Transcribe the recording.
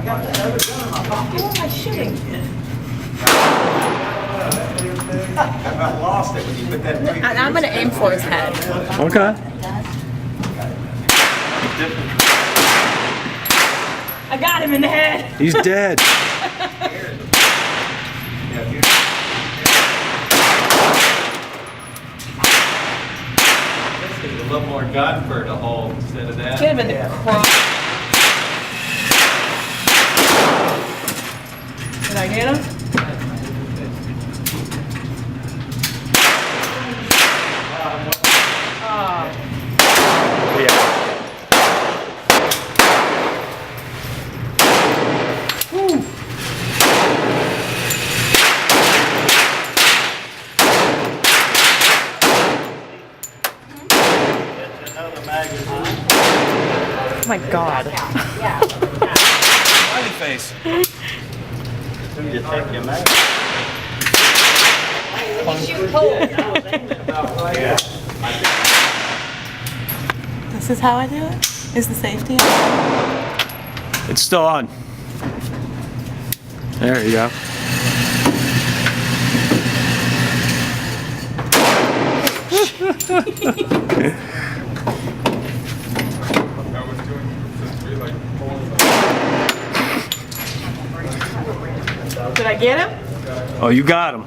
Who am I shooting? I lost it when you put that. And I'm going to aim for his head. Okay. I got him in the head. He's dead. This is a little more gun for to hold instead of that. Get him in the cross. Did I get him? Yeah. Oh my God. Smiley face. You take your mag. This is how I do it? Is the safety on? It's still on. There you go. Did I get him? Oh, you got him.